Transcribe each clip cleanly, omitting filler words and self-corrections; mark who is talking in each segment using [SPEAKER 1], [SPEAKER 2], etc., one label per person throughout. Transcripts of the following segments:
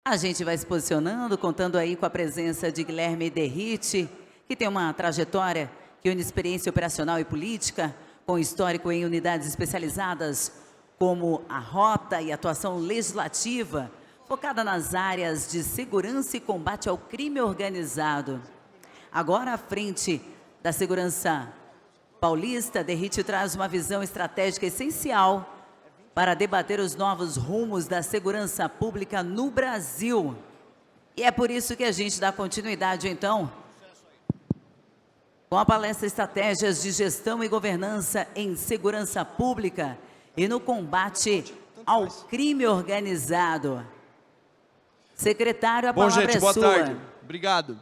[SPEAKER 1] A gente vai se posicionando, contando aí com a presença de Guilherme Derrite, que tem uma trajetória que une experiência operacional e política, com histórico em unidades especializadas, como a Rota e atuação legislativa, focada nas áreas de segurança e combate ao crime organizado. Agora, à frente da segurança paulista, Derrite traz uma visão estratégica essencial para debater os novos rumos da segurança pública no Brasil. E é por isso que a gente dá continuidade, então, com a palestra Estratégias de Gestão e Governança em Segurança Pública e no Combate ao Crime Organizado. Secretário, a palavra é sua.
[SPEAKER 2] Bom, gente, boa tarde. Obrigado.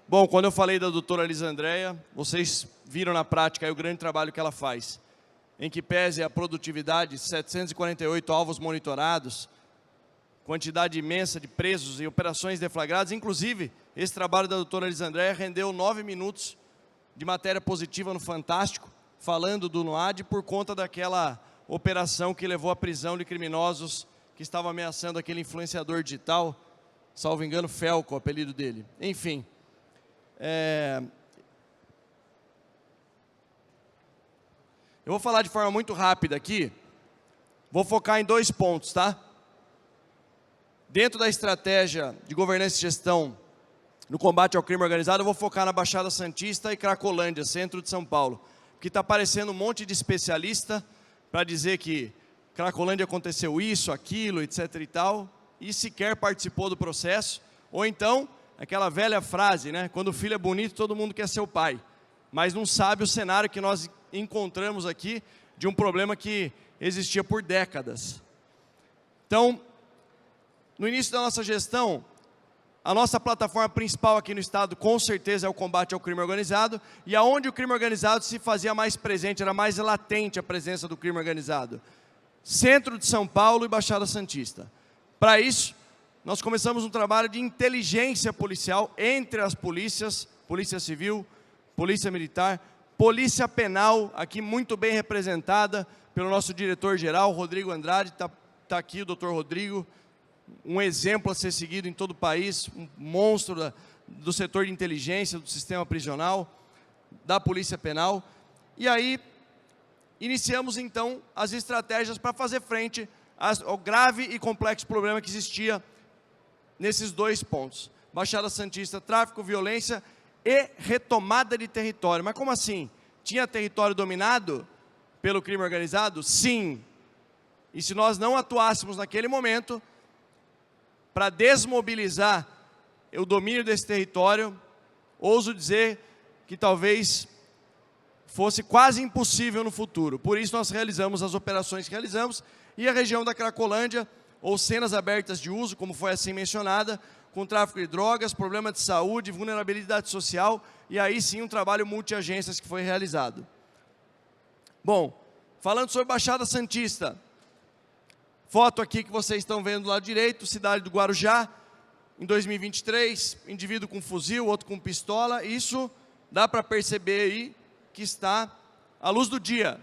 [SPEAKER 2] Bom, quando eu falei da doutora Lisandreia, vocês viram na prática aí o grande trabalho que ela faz. Em que pese a produtividade, 748 alvos monitorados, quantidade imensa de presos e operações deflagradas. Inclusive, esse trabalho da doutora Lisandreia rendeu 9 minutos de matéria positiva no Fantástico, falando do NOAD por conta daquela operação que levou à prisão de criminosos que estavam ameaçando aquele influenciador digital, salvo engano, Felco, o apelido dele. Enfim, eu vou falar de forma muito rápida aqui, vou focar em 2 pontos, tá? Dentro da estratégia de governança e gestão no combate ao crime organizado, eu vou focar na Baixada Santista e Cracolândia, centro de São Paulo, que está aparecendo um monte de especialista para dizer que Cracolândia aconteceu isso, aquilo, etc. e tal, e sequer participou do processo, ou então, aquela velha frase, né? Quando o filho é bonito, todo mundo quer ser o pai, mas não sabe o cenário que nós encontramos aqui de um problema que existia por décadas. Então, no início da nossa gestão, a nossa plataforma principal aqui no estado, com certeza, é o combate ao crime organizado, e aonde o crime organizado se fazia mais presente, era mais latente a presença do crime organizado. Centro de São Paulo e Baixada Santista. Para isso, nós começamos um trabalho de inteligência policial entre as polícias, Polícia Civil, Polícia Militar, Polícia Penal, aqui muito bem representada pelo nosso diretor-geral, Rodrigo Andrade, está aqui o doutor Rodrigo, um exemplo a ser seguido em todo o país, um monstro do setor de inteligência, do sistema prisional, da Polícia Penal. E aí, iniciamos então as estratégias para fazer frente ao grave e complexo problema que existia nesses 2 pontos. Baixada Santista, tráfico, violência e retomada de território. Mas como assim? Tinha território dominado pelo crime organizado? Sim. E se nós não atuássemos naquele momento para desmobilizar o domínio desse território, ouso dizer que talvez fosse quase impossível no futuro. Por isso nós realizamos as operações que realizamos, e a região da Cracolândia, ou cenas abertas de uso, como foi assim mencionada, com tráfico de drogas, problema de saúde, vulnerabilidade social, e aí sim um trabalho multi-agências que foi realizado. Bom, falando sobre Baixada Santista, foto aqui que vocês estão vendo do lado direito, cidade do Guarujá, em 2023, indivíduo com fuzil, outro com pistola, isso dá para perceber aí que está à luz do dia.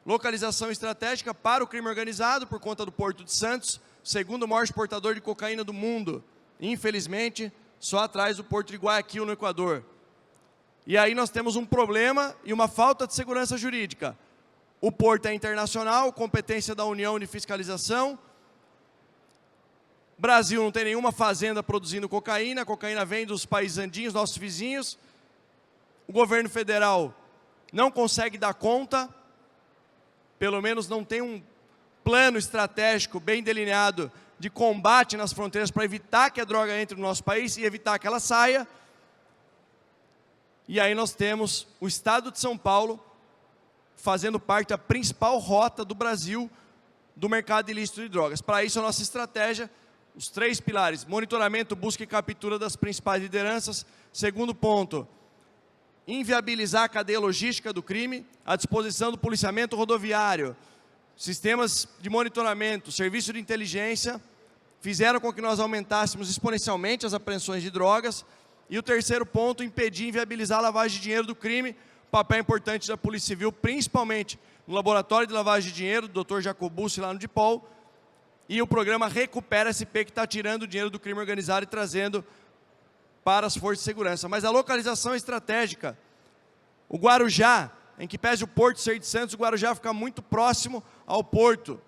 [SPEAKER 2] Localização estratégica para o crime organizado, por conta do Porto de Santos, segundo maior exportador de cocaína do mundo, infelizmente, só atrás do Porto de Guayaquil, no Equador. E aí nós temos um problema e uma falta de segurança jurídica. O porto é internacional, competência da União de fiscalização. Brasil não tem nenhuma fazenda produzindo cocaína, a cocaína vem dos países andinhos, nossos vizinhos. O governo federal não consegue dar conta, pelo menos não tem um plano estratégico bem delineado de combate nas fronteiras para evitar que a droga entre no nosso país e evitar que ela saia. E aí nós temos o estado de São Paulo fazendo parte da principal rota do Brasil do mercado ilícito de drogas. Para isso, a nossa estratégia, os 3 pilares: monitoramento, busca e captura das principais lideranças. Segundo ponto, inviabilizar a cadeia logística do crime, à disposição do policiamento rodoviário. Sistemas de monitoramento, serviço de inteligência, fizeram com que nós aumentássemos exponencialmente as apreensões de drogas. E o terceiro ponto, impedir e inviabilizar a lavagem de dinheiro do crime, papel importante da Polícia Civil, principalmente no laboratório de lavagem de dinheiro, do Dr. Jacobucci lá no DIPOL, e o programa Recupera SP, que está tirando o dinheiro do crime organizado e trazendo para as forças de segurança. Mas a localização é estratégica. O Guarujá, em que pese o Porto ser de Santos, o Guarujá fica muito próximo ao Porto.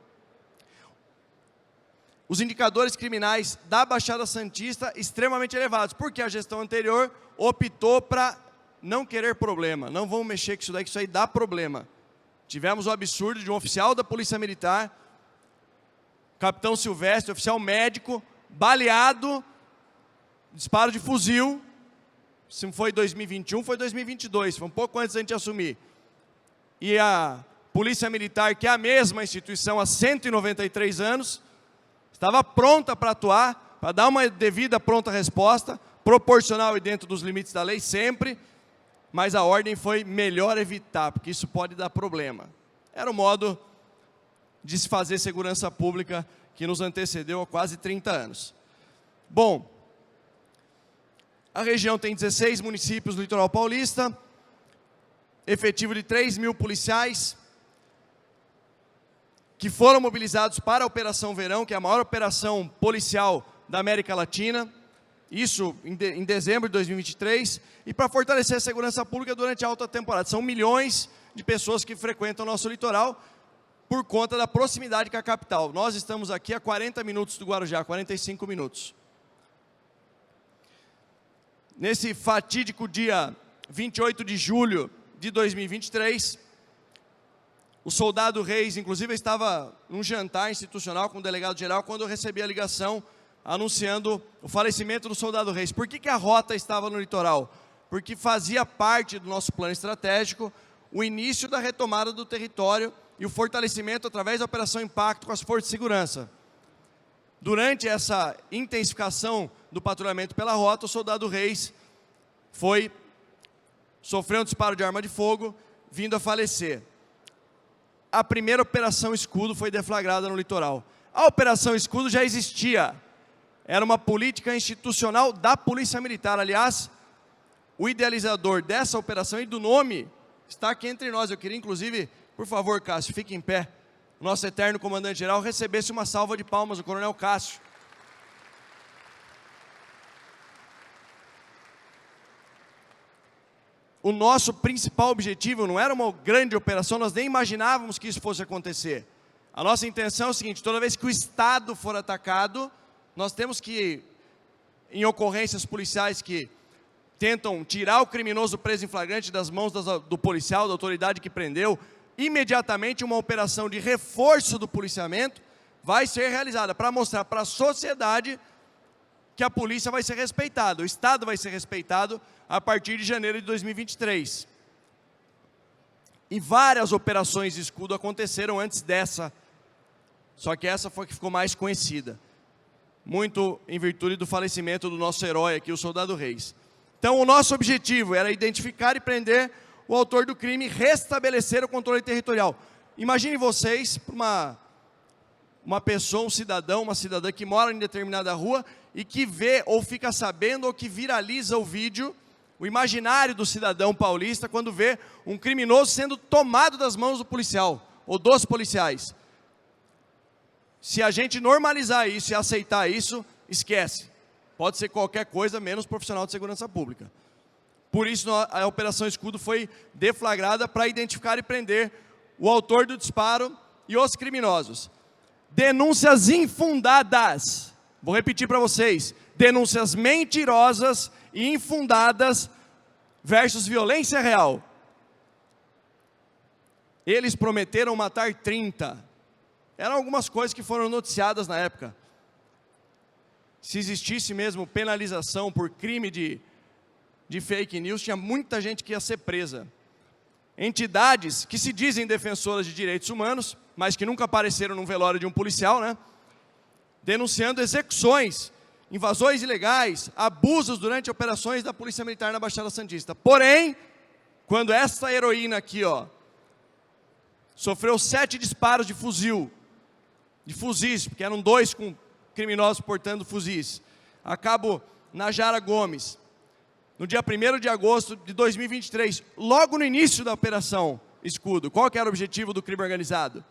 [SPEAKER 2] Os indicadores criminais da Baixada Santista extremamente elevados, porque a gestão anterior optou para não querer problema. Não vamos mexer com isso daí, que isso aí dá problema. Tivemos o absurdo de um oficial da Polícia Militar, capitão Silvestre, oficial médico, baleado, disparo de fuzil. Se não foi 2021, foi 2022, foi um pouco antes da gente assumir. E a Polícia Militar, que é a mesma instituição há 193 anos, estava pronta para atuar, para dar uma devida pronta resposta, proporcional e dentro dos limites da lei sempre, mas a ordem foi melhor evitar, porque isso pode dar problema. Era o modo de se fazer segurança pública que nos antecedeu há quase 30 anos. Bom, a região tem 16 municípios do litoral paulista, efetivo de 3.000 policiais, que foram mobilizados para a Operação Verão, que é a maior operação policial da América Latina, isso em dezembro de 2023, e para fortalecer a segurança pública durante a alta temporada. São milhões de pessoas que frequentam o nosso litoral por conta da proximidade com a capital. Nós estamos aqui a 40 minutos do Guarujá, 45 minutos. Nesse fatídico dia 28 de julho de 2023, o soldado Reis, inclusive, estava num jantar institucional com o delegado-geral quando eu recebi a ligação anunciando o falecimento do soldado Reis. Por que a rota estava no litoral? Porque fazia parte do nosso plano estratégico o início da retomada do território e o fortalecimento através da Operação Impacto com as forças de segurança. Durante essa intensificação do patrulhamento pela rota, o soldado Reis sofreu um disparo de arma de fogo, vindo a falecer. A primeira Operação Escudo foi deflagrada no litoral. A Operação Escudo já existia. Era uma política institucional da Polícia Militar. Aliás, o idealizador dessa operação e do nome está aqui entre nós. Eu queria, inclusive, por favor, Cássio, fique em pé. O nosso eterno comandante-geral recebesse uma salva de palmas, o coronel Cássio. O nosso principal objetivo não era uma grande operação, nós nem imaginávamos que isso fosse acontecer. A nossa intenção é o seguinte: toda vez que o Estado for atacado, nós temos que, em ocorrências policiais que tentam tirar o criminoso preso em flagrante das mãos do policial, da autoridade que prendeu, imediatamente uma operação de reforço do policiamento vai ser realizada para mostrar para a sociedade que a polícia vai ser respeitada, o Estado vai ser respeitado a partir de janeiro de 2023. E várias operações de escudo aconteceram antes dessa, só que essa foi a que ficou mais conhecida, muito em virtude do falecimento do nosso herói aqui, o soldado Reis. Então o nosso objetivo era identificar e prender o autor do crime e restabelecer o controle territorial. Imagine vocês, uma pessoa, um cidadão, uma cidadã que mora em determinada rua e que vê ou fica sabendo ou que viraliza o vídeo, o imaginário do cidadão paulista quando vê um criminoso sendo tomado das mãos do policial ou dos policiais. Se a gente normalizar isso e aceitar isso, esquece. Pode ser qualquer coisa menos profissional de segurança pública. Por isso a Operação Escudo foi deflagrada para identificar e prender o autor do disparo e os criminosos. Denúncias infundadas. Vou repetir para vocês. Denúncias mentirosas e infundadas versus violência real. Eles prometeram matar 30. Eram algumas coisas que foram noticiadas na época. Se existisse mesmo penalização por crime de fake news, tinha muita gente que ia ser presa. Entidades que se dizem defensoras de direitos humanos, mas que nunca apareceram num velório de um policial, né? Denunciando execuções, invasões ilegais, abusos durante operações da Polícia Militar na Baixada Santista. Porém, quando essa heroína aqui, ó, sofreu 7 disparos de fuzis, porque eram 2 com criminosos portando fuzis, a cabo Najara Gomes, no dia 1º de agosto de 2023, logo no início da Operação Escudo. Qual que era o objetivo do crime organizado?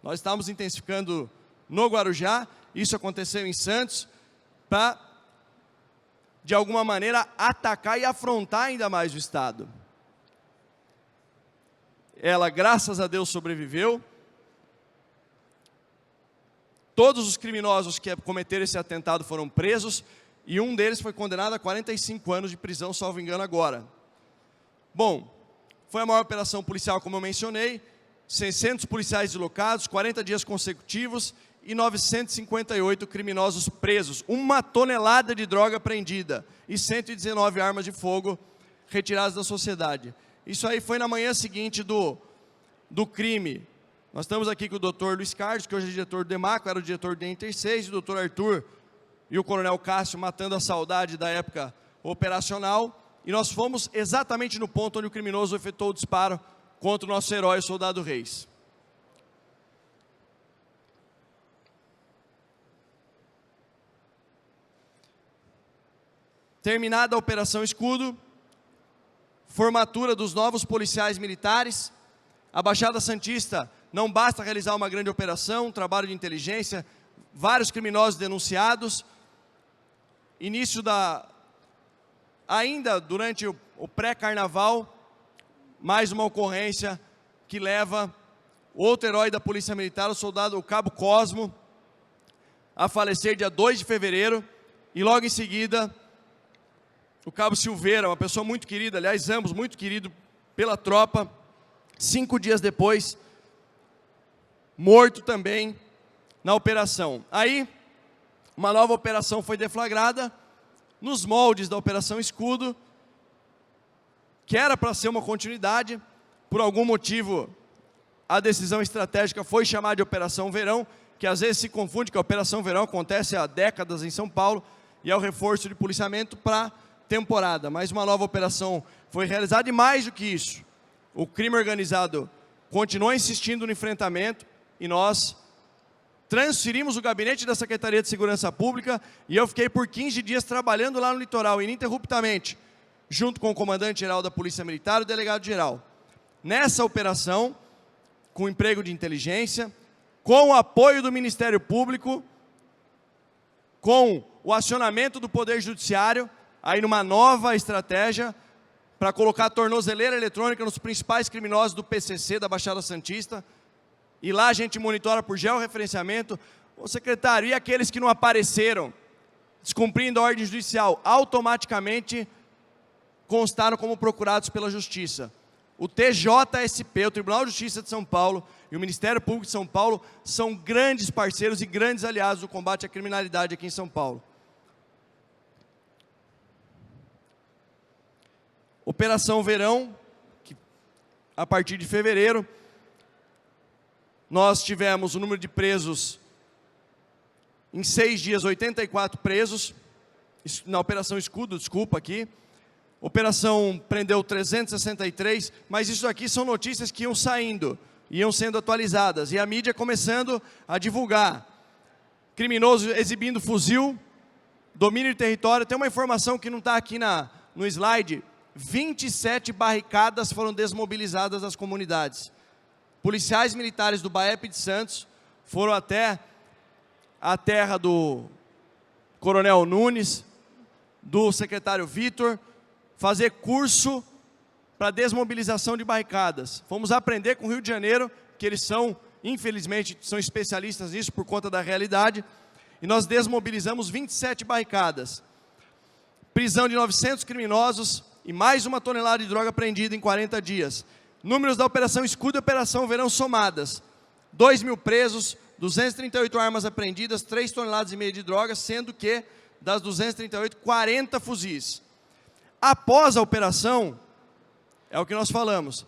[SPEAKER 2] Nós estávamos intensificando no Guarujá. Isso aconteceu em Santos, para, de alguma maneira, atacar e afrontar ainda mais o Estado. Ela, graças a Deus, sobreviveu. Todos os criminosos que cometeram esse atentado foram presos, e um deles foi condenado a 45 anos de prisão, salvo engano, agora. Bom, foi a maior operação policial, como eu mencionei, 600 policiais deslocados, 40 dias consecutivos e 958 criminosos presos, 1 tonelada de droga apreendida e 119 armas de fogo retiradas da sociedade. Isso aí foi na manhã seguinte do crime. Nós estamos aqui com o doutor Luiz Carlos, que hoje é diretor do DEMACO, era o diretor do Inter6, o doutor Arthur e o coronel Cássio matando a saudade da época operacional. E nós fomos exatamente no ponto onde o criminoso efetuou o disparo contra o nosso herói, o soldado Reis. Terminada a Operação Escudo, formatura dos novos policiais militares, a Baixada Santista não basta realizar uma grande operação, um trabalho de inteligência, vários criminosos denunciados, início ainda durante o pré-carnaval, mais uma ocorrência que leva outro herói da Polícia Militar, o cabo Cosmo, a falecer dia 2 de fevereiro, e logo em seguida, o cabo Silveira, uma pessoa muito querida, aliás, ambos muito queridos pela tropa, 5 dias depois, morto também na operação. Aí, uma nova operação foi deflagrada, nos moldes da Operação Escudo, que era para ser uma continuidade, por algum motivo, a decisão estratégica foi chamar de Operação Verão, que às vezes se confunde que a Operação Verão acontece há décadas em São Paulo, e é o reforço de policiamento para temporada. Mas uma nova operação foi realizada, e mais do que isso, o crime organizado continuou insistindo no enfrentamento, e nós transferimos o gabinete da Secretaria de Segurança Pública, e eu fiquei por 15 dias trabalhando lá no litoral, ininterruptamente, junto com o comandante-geral da Polícia Militar e o delegado-geral. Nessa operação, com emprego de inteligência, com o apoio do Ministério Público, com o acionamento do Poder Judiciário, aí numa nova estratégia para colocar a tornozeleira eletrônica nos principais criminosos do PCC, da Baixada Santista, e lá a gente monitora por georreferenciamento. Ô secretário, e aqueles que não apareceram, descumprindo a ordem judicial, automaticamente constaram como procurados pela Justiça. O TJSP, o Tribunal de Justiça de São Paulo, e o Ministério Público de São Paulo são grandes parceiros e grandes aliados do combate à criminalidade aqui em São Paulo. Operação Verão, que a partir de fevereiro, nós tivemos o número de presos, em 6 dias, 84 presos, na Operação Escudo, desculpa aqui. Operação prendeu 363, mas isso aqui são notícias que iam saindo, iam sendo atualizadas, e a mídia começando a divulgar. Criminoso exibindo fuzil, domínio de território. Tem uma informação que não está aqui no slide: 27 barricadas foram desmobilizadas das comunidades. Policiais militares do BAEP de Santos foram até a terra do Coronel Nunes, do secretário Vitor, fazer curso para desmobilização de barricadas. Fomos aprender com o Rio de Janeiro, que eles são, infelizmente, são especialistas nisso por conta da realidade, e nós desmobilizamos 27 barricadas. Prisão de 900 criminosos e mais 1 tonelada de droga apreendida em 40 dias. Números da Operação Escudo e Operação Verão somadas: 2.000 presos, 238 armas apreendidas, 3,5 toneladas de droga, sendo que das 238, 40 fuzis. Após a operação, é o que nós falamos,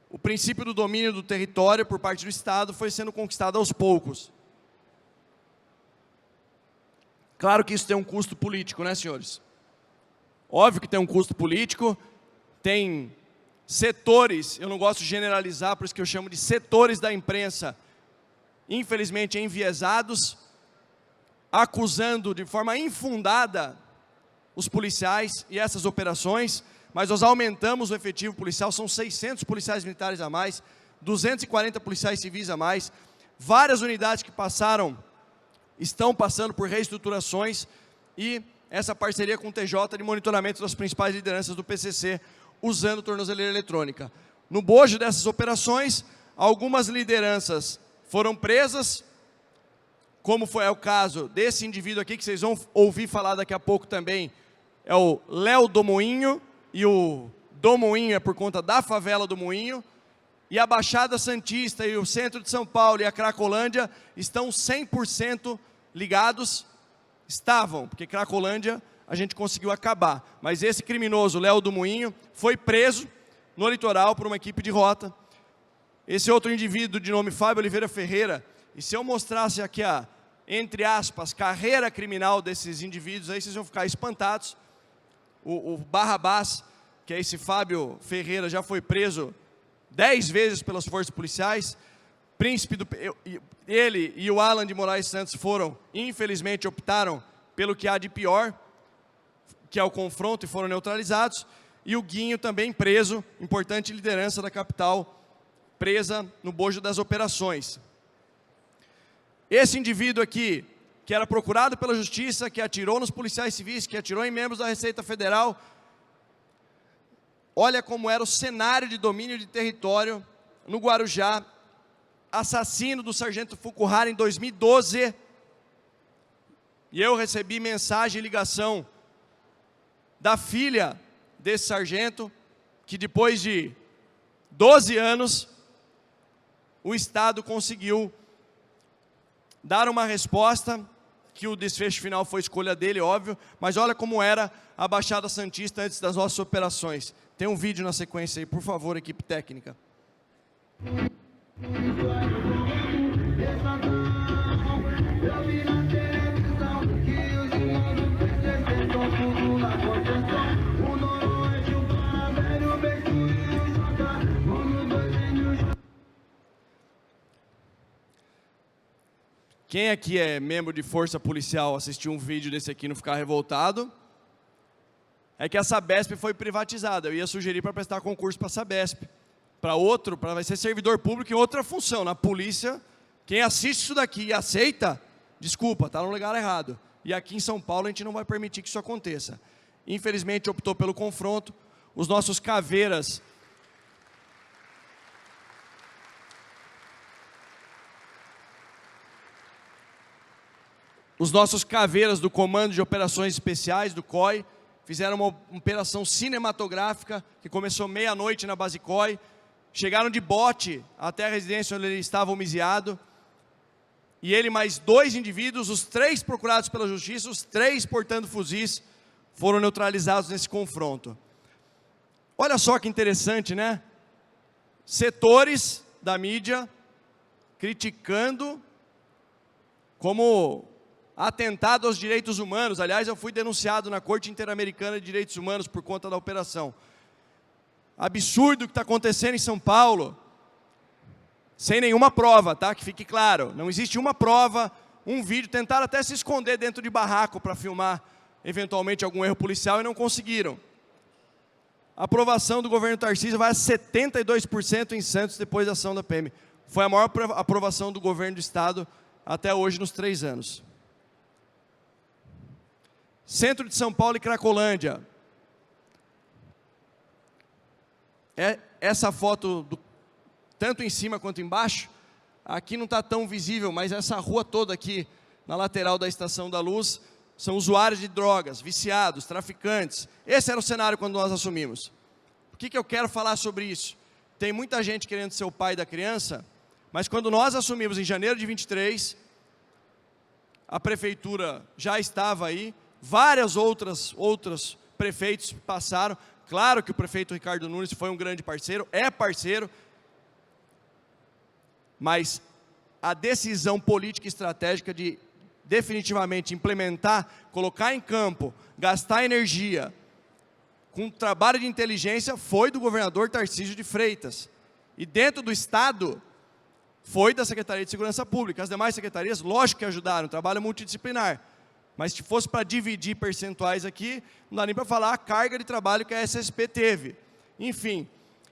[SPEAKER 2] o princípio do domínio do território por parte do Estado foi sendo conquistado aos poucos. Claro que isso tem um custo político, né, senhores? Óbvio que tem um custo político, tem setores, eu não gosto de generalizar, por isso que eu chamo de setores da imprensa, infelizmente enviesados, acusando de forma infundada os policiais e essas operações, mas nós aumentamos o efetivo policial, são 600 policiais militares a mais, 240 policiais civis a mais, várias unidades que estão passando por reestruturações e essa parceria com o TJ de monitoramento das principais lideranças do PCC usando tornozeleira eletrônica. No bojo dessas operações, algumas lideranças foram presas, como é o caso desse indivíduo aqui, que vocês vão ouvir falar daqui a pouco também, é o Léo do Moinho, e o do Moinho é por conta da favela do Moinho, e a Baixada Santista e o centro de São Paulo e a Cracolândia estão 100% ligados, estavam, porque Cracolândia a gente conseguiu acabar, mas esse criminoso, Léo do Moinho, foi preso no litoral por uma equipe de rota. Esse outro indivíduo de nome Fábio Oliveira Ferreira, e se eu mostrasse aqui a, entre aspas, carreira criminal desses indivíduos, aí vocês vão ficar espantados. O Barrabás, que é esse Fábio Ferreira, já foi preso 10 vezes pelas forças policiais. Ele e o Alan de Moraes Santos infelizmente, optaram pelo que há de pior, que é o confronto, e foram neutralizados. E o Guinho também preso, importante liderança da capital, presa no bojo das operações. Esse indivíduo aqui, que era procurado pela justiça, que atirou nos policiais civis, que atirou em membros da Receita Federal, olha como era o cenário de domínio de território no Guarujá, assassino do sargento Fukuhara em 2012, e eu recebi mensagem e ligação da filha desse sargento, que depois de 12 anos, o Estado conseguiu dar uma resposta, que o desfecho final foi escolha dele, óbvio, mas olha como era a Baixada Santista antes das nossas operações. Tem um vídeo na sequência aí, por favor, equipe técnica. Quem aqui é membro de força policial, assistiu um vídeo desse aqui e não ficar revoltado, é que a Sabesp foi privatizada. Eu ia sugerir para prestar concurso para a Sabesp. Vai ser servidor público em outra função. Na polícia, quem assiste isso daqui e aceita, desculpa, está no lugar errado. E aqui em São Paulo a gente não vai permitir que isso aconteça. Infelizmente optou pelo confronto. Os nossos caveiras do Comando de Operações Especiais, do COI, fizeram uma operação cinematográfica que começou meia-noite na base COI, chegaram de bote até a residência onde ele estava homiziado, e ele mais 2 indivíduos, os 3 procurados pela justiça, os 3 portando fuzis, foram neutralizados nesse confronto. Olha só que interessante, né? Setores da mídia criticando como atentado aos direitos humanos. Aliás, eu fui denunciado na Corte Interamericana de Direitos Humanos por conta da operação. Absurdo o que está acontecendo em São Paulo, sem nenhuma prova, tá? Que fique claro, não existe uma prova, um vídeo, tentaram até se esconder dentro de barraco para filmar, eventualmente, algum erro policial e não conseguiram. A aprovação do governo Tarcísio vai a 72% em Santos depois da ação da PM. Foi a maior aprovação do governo do Estado até hoje nos 3 anos. Centro de São Paulo e Cracolândia. Essa foto, tanto em cima quanto embaixo, aqui não está tão visível, mas essa rua toda aqui, na lateral da Estação da Luz, são usuários de drogas, viciados, traficantes. Esse era o cenário quando nós assumimos. Por que eu quero falar sobre isso? Tem muita gente querendo ser o pai da criança, mas quando nós assumimos em janeiro de 23, a prefeitura já estava aí, várias outros prefeitos passaram. Claro que o prefeito Ricardo Nunes foi um grande parceiro, é parceiro, mas a decisão política e estratégica de definitivamente implementar, colocar em campo, gastar energia com trabalho de inteligência foi do governador Tarcísio de Freitas. E dentro do Estado, foi da Secretaria de Segurança Pública. As demais secretarias, lógico que ajudaram, trabalho multidisciplinar. Mas se fosse para dividir percentuais aqui, não dá nem para falar a carga de trabalho que a SSP teve. Enfim,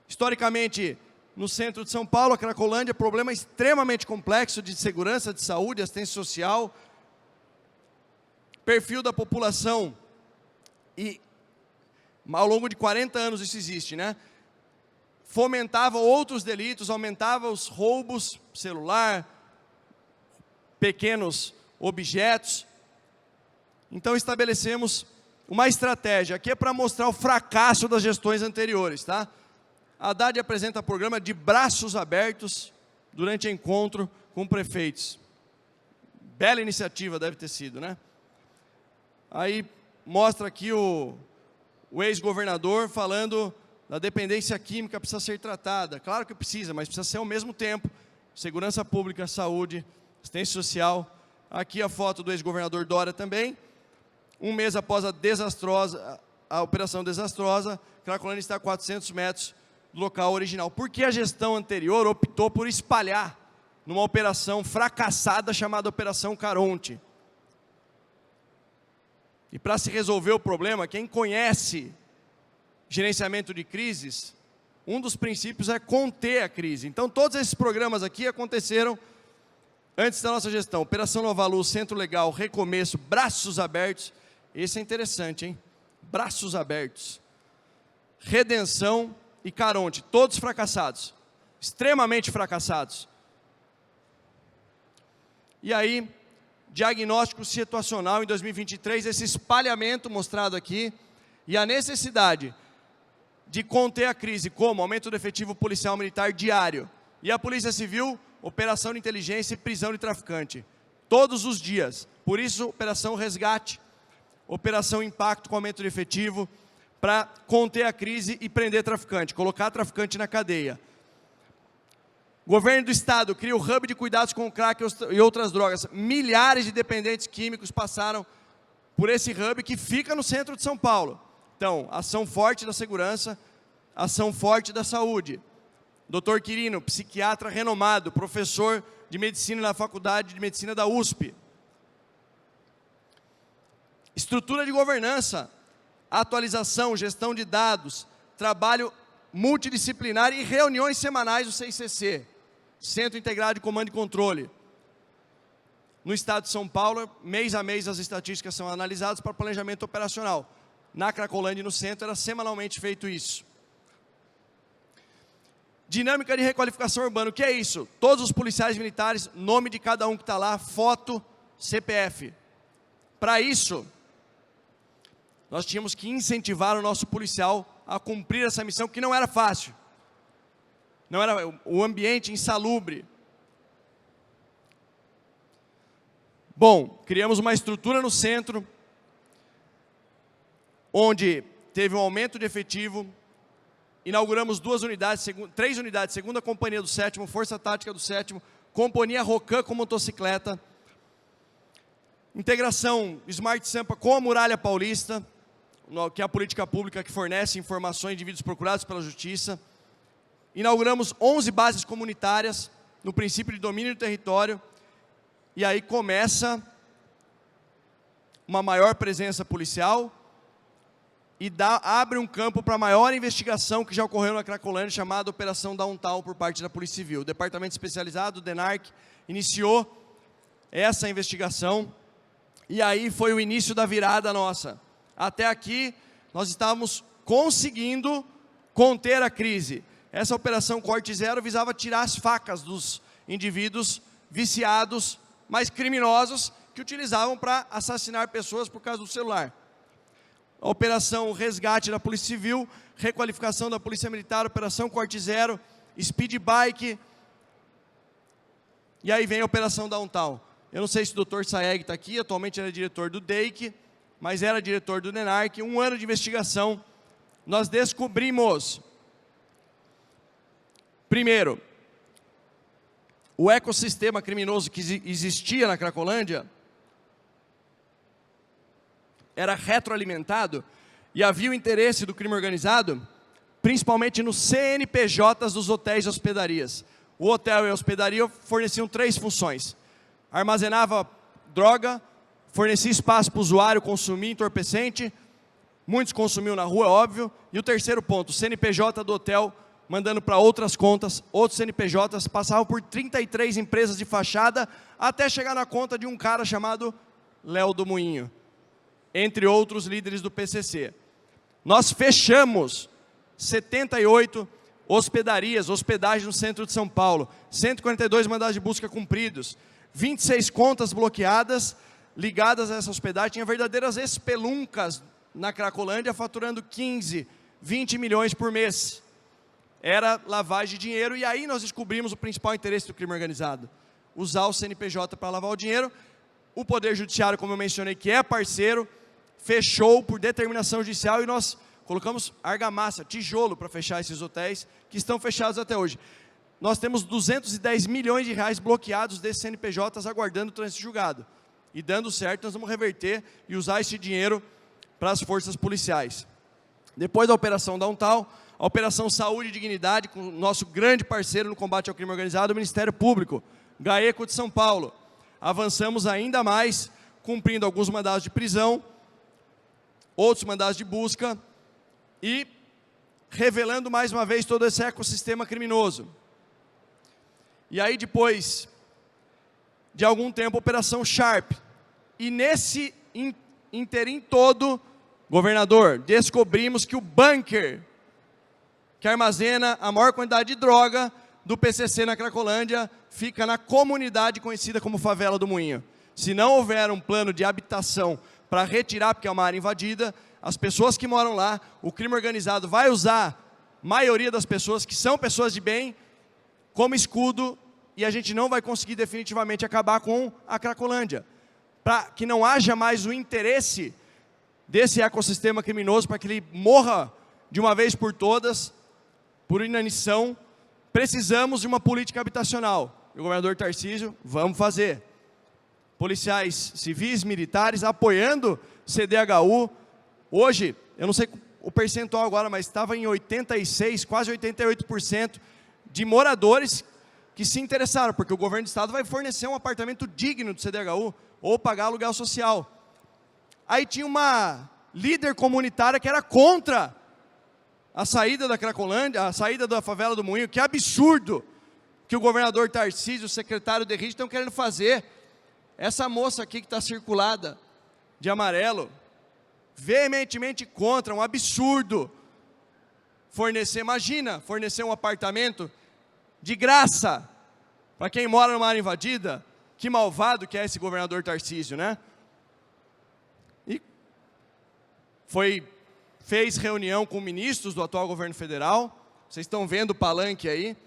[SPEAKER 2] historicamente, no centro de São Paulo, a Cracolândia, problema extremamente complexo de segurança, de saúde, assistência social, perfil da população, e ao longo de 40 anos isso existe, né? Fomentava outros delitos, aumentava os roubos, celular, pequenos objetos. Então estabelecemos uma estratégia, aqui é para mostrar o fracasso das gestões anteriores, tá? A Haddad apresenta programa de braços abertos durante encontro com prefeitos. Bela iniciativa deve ter sido, né? Aí mostra aqui o ex-governador falando da dependência química precisa ser tratada. Claro que precisa, mas precisa ser ao mesmo tempo. Segurança pública, saúde, assistência social. Aqui a foto do ex-governador Dória também. Um mês após a operação desastrosa, Cracolândia está a 400 metros do local original. Por que a gestão anterior optou por espalhar numa operação fracassada chamada Operação Caronte? E para se resolver o problema, quem conhece gerenciamento de crises, um dos princípios é conter a crise. Então, todos esses programas aqui aconteceram antes da nossa gestão. Operação Nova Luz, Centro Legal, Recomeço, Braços Abertos. Esse é interessante, hein? Braços Abertos. Redenção e Caronte, todos fracassados. Extremamente fracassados. E aí, diagnóstico situacional em 2023, esse espalhamento mostrado aqui, e a necessidade de conter a crise, como aumento do efetivo policial militar diário. E a Polícia Civil, operação de inteligência e prisão de traficante. Todos os dias. Por isso, operação resgate, operação impacto com aumento de efetivo, para conter a crise e prender traficante, colocar traficante na cadeia. Governo do Estado cria o hub de cuidados com o crack e outras drogas. Milhares de dependentes químicos passaram por esse hub que fica no centro de São Paulo. Então, ação forte da segurança, ação forte da saúde. Dr. Quirino, psiquiatra renomado, professor de medicina na Faculdade de Medicina da USP. Estrutura de governança, atualização, gestão de dados, trabalho multidisciplinar e reuniões semanais do CICC, Centro Integrado de Comando e Controle. No estado de São Paulo, mês a mês as estatísticas são analisadas para planejamento operacional. Na Cracolândia e no centro era semanalmente feito isso. Dinâmica de requalificação urbana, o que é isso? Todos os policiais militares, nome de cada um que está lá, foto, CPF. Para isso, nós tínhamos que incentivar o nosso policial a cumprir essa missão, que não era fácil. Não era o ambiente insalubre. Bom, criamos uma estrutura no centro, onde teve um aumento de efetivo, inauguramos 3 unidades, segunda companhia do 7º, Força Tática do 7º, companhia Rocan com motocicleta, integração Smart Sampa com a Muralha Paulista, que é a política pública que fornece informações de indivíduos procurados pela Justiça. Inauguramos 11 bases comunitárias, no princípio de domínio do território, e aí começa uma maior presença policial, e abre um campo para a maior investigação que já ocorreu na Cracolândia, chamada Operação Downtown por parte da Polícia Civil. O Departamento Especializado, o DENARC, iniciou essa investigação, e aí foi o início da virada nossa. Até aqui, nós estávamos conseguindo conter a crise. Essa Operação Corte Zero visava tirar as facas dos indivíduos viciados, mas criminosos, que utilizavam para assassinar pessoas por causa do celular. A Operação Resgate da Polícia Civil, requalificação da Polícia Militar, Operação Corte Zero, Speed Bike, e aí vem a Operação Downtown. Eu não sei se o Dr. Saeg está aqui, atualmente ele é diretor do DEIC, mas era diretor do DENARC. 1 ano de investigação, nós descobrimos, primeiro, o ecossistema criminoso que existia na Cracolândia era retroalimentado e havia o interesse do crime organizado, principalmente nos CNPJs dos hotéis e hospedarias. O hotel e a hospedaria forneciam 3 funções. Armazenava droga, fornecia espaço para o usuário consumir entorpecente, muitos consumiam na rua, óbvio, e o terceiro ponto, o CNPJ do hotel mandando para outras contas, outros CNPJs, passavam por 33 empresas de fachada, até chegar na conta de um cara chamado Léo do Moinho, entre outros líderes do PCC. Nós fechamos 78 hospedagens no centro de São Paulo, 142 mandados de busca cumpridos, 26 contas bloqueadas, ligadas a essa hospedagem. Tinha verdadeiras espeluncas na Cracolândia, faturando 15, 20 milhões por mês. Era lavagem de dinheiro, e aí nós descobrimos o principal interesse do crime organizado: usar o CNPJ para lavar o dinheiro. O Poder Judiciário, como eu mencionei, que é parceiro, fechou por determinação judicial, e nós colocamos argamassa, tijolo, para fechar esses hotéis, que estão fechados até hoje. Nós temos 210 milhões de reais bloqueados desses CNPJs aguardando o trânsito julgado. E dando certo, nós vamos reverter e usar esse dinheiro para as forças policiais. Depois da Operação Downtown, a Operação Saúde e Dignidade, com o nosso grande parceiro no combate ao crime organizado, o Ministério Público, GAECO de São Paulo. Avançamos ainda mais, cumprindo alguns mandados de prisão, outros mandados de busca, e revelando mais uma vez todo esse ecossistema criminoso. E aí, depois de algum tempo, a Operação Sharp. E nesse interim todo, governador, descobrimos que o bunker que armazena a maior quantidade de droga do PCC na Cracolândia fica na comunidade conhecida como Favela do Moinho. Se não houver um plano de habitação para retirar, porque é uma área invadida, as pessoas que moram lá, o crime organizado vai usar a maioria das pessoas, que são pessoas de bem, como escudo, e a gente não vai conseguir definitivamente acabar com a Cracolândia. Para que não haja mais o interesse desse ecossistema criminoso, para que ele morra de uma vez por todas, por inanição, precisamos de uma política habitacional. E o governador Tarcísio, vamos fazer. Policiais civis, militares, apoiando CDHU. Hoje, eu não sei o percentual agora, mas estava em 86, quase 88% de moradores que se interessaram, porque o governo do estado vai fornecer um apartamento digno do CDHU, ou pagar aluguel social. Aí tinha uma líder comunitária que era contra a saída da Cracolândia, a saída da Favela do Moinho. Que absurdo que o governador Tarcísio, o secretário Derrite estão querendo fazer. Essa moça aqui que está circulada de amarelo, veementemente contra, um absurdo. Imagina, fornecer um apartamento de graça para quem mora numa área invadida. Que malvado que é esse governador Tarcísio, né? E fez reunião com ministros do atual governo federal. Vocês estão vendo o palanque aí.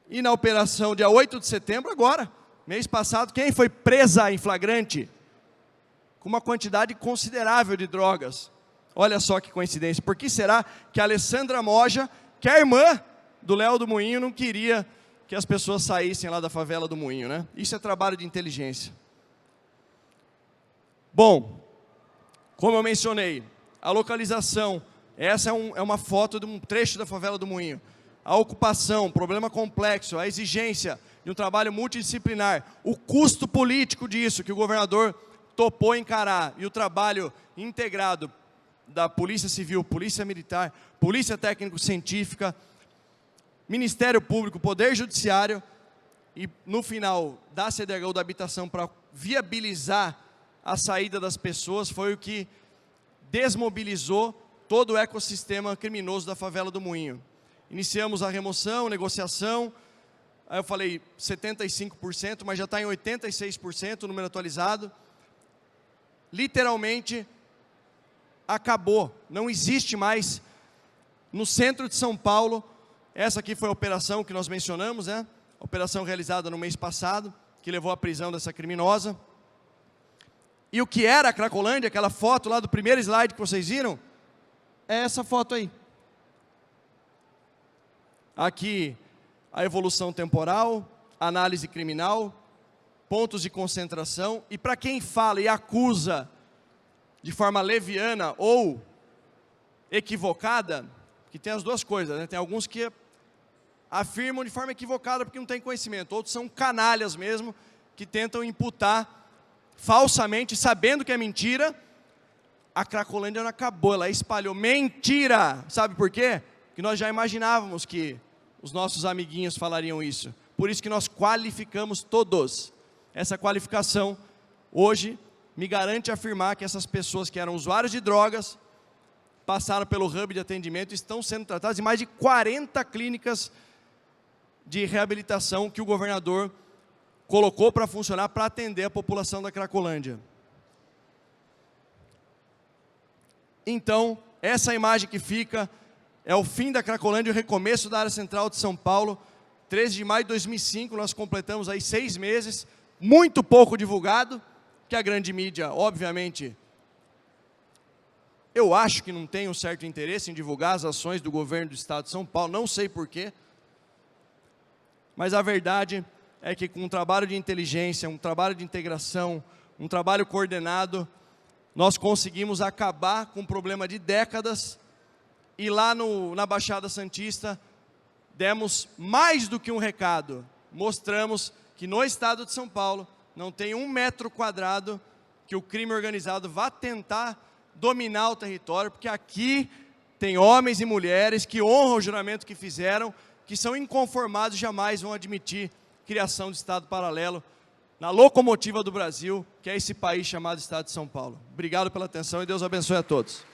[SPEAKER 2] E na operação dia 8 de setembro, agora, mês passado, quem foi presa em flagrante? Com uma quantidade considerável de drogas. Olha só que coincidência. Por que será que a Alessandra Moja, que é a irmã do Léo do Moinho, não queria que as pessoas saíssem lá da Favela do Moinho, né? Isso é trabalho de inteligência. Bom, como eu mencionei, a localização, essa é uma foto de um trecho da Favela do Moinho. A ocupação, problema complexo, a exigência de um trabalho multidisciplinar, o custo político disso, que o governador topou encarar, e o trabalho integrado da Polícia Civil, Polícia Militar, Polícia Técnico-Científica, Ministério Público, Poder Judiciário, e no final da CDHU da habitação para viabilizar a saída das pessoas, foi o que desmobilizou todo o ecossistema criminoso da Favela do Moinho. Iniciamos a remoção, negociação, aí eu falei 75%, mas já está em 86%, o número atualizado. Literalmente acabou, não existe mais no centro de São Paulo. Essa aqui foi a operação que nós mencionamos, né? Operação realizada no mês passado, que levou à prisão dessa criminosa. E o que era a Cracolândia, aquela foto lá do primeiro slide que vocês viram, é essa foto aí. Aqui a evolução temporal, análise criminal, pontos de concentração. E para quem fala e acusa de forma leviana ou equivocada, que tem as duas coisas, né? Tem alguns que afirmam de forma equivocada porque não tem conhecimento. Outros são canalhas mesmo, que tentam imputar falsamente, sabendo que é mentira. A Cracolândia não acabou, ela espalhou. Mentira! Sabe por quê? que nós já imaginávamos que os nossos amiguinhos falariam isso. Por isso que nós qualificamos todos. Essa qualificação, hoje, me garante afirmar que essas pessoas que eram usuários de drogas, passaram pelo hub de atendimento e estão sendo tratadas em mais de 40 clínicas de reabilitação que o governador colocou para funcionar para atender a população da Cracolândia. Então, essa imagem que fica é o fim da Cracolândia e o recomeço da área central de São Paulo. 13 de maio de 2005, nós completamos aí 6 meses, muito pouco divulgado, que a grande mídia, obviamente, eu acho que não tem um certo interesse em divulgar as ações do governo do Estado de São Paulo, não sei porquê, mas a verdade é que com um trabalho de inteligência, um trabalho de integração, um trabalho coordenado, nós conseguimos acabar com um problema de décadas e lá na Baixada Santista demos mais do que um recado, mostramos que no Estado de São Paulo não tem 1 metro quadrado que o crime organizado vá tentar dominar o território, porque aqui tem homens e mulheres que honram o juramento que fizeram, que são inconformados e jamais vão admitir criação de Estado paralelo na locomotiva do Brasil, que é esse país chamado Estado de São Paulo. Obrigado pela atenção e Deus abençoe a todos.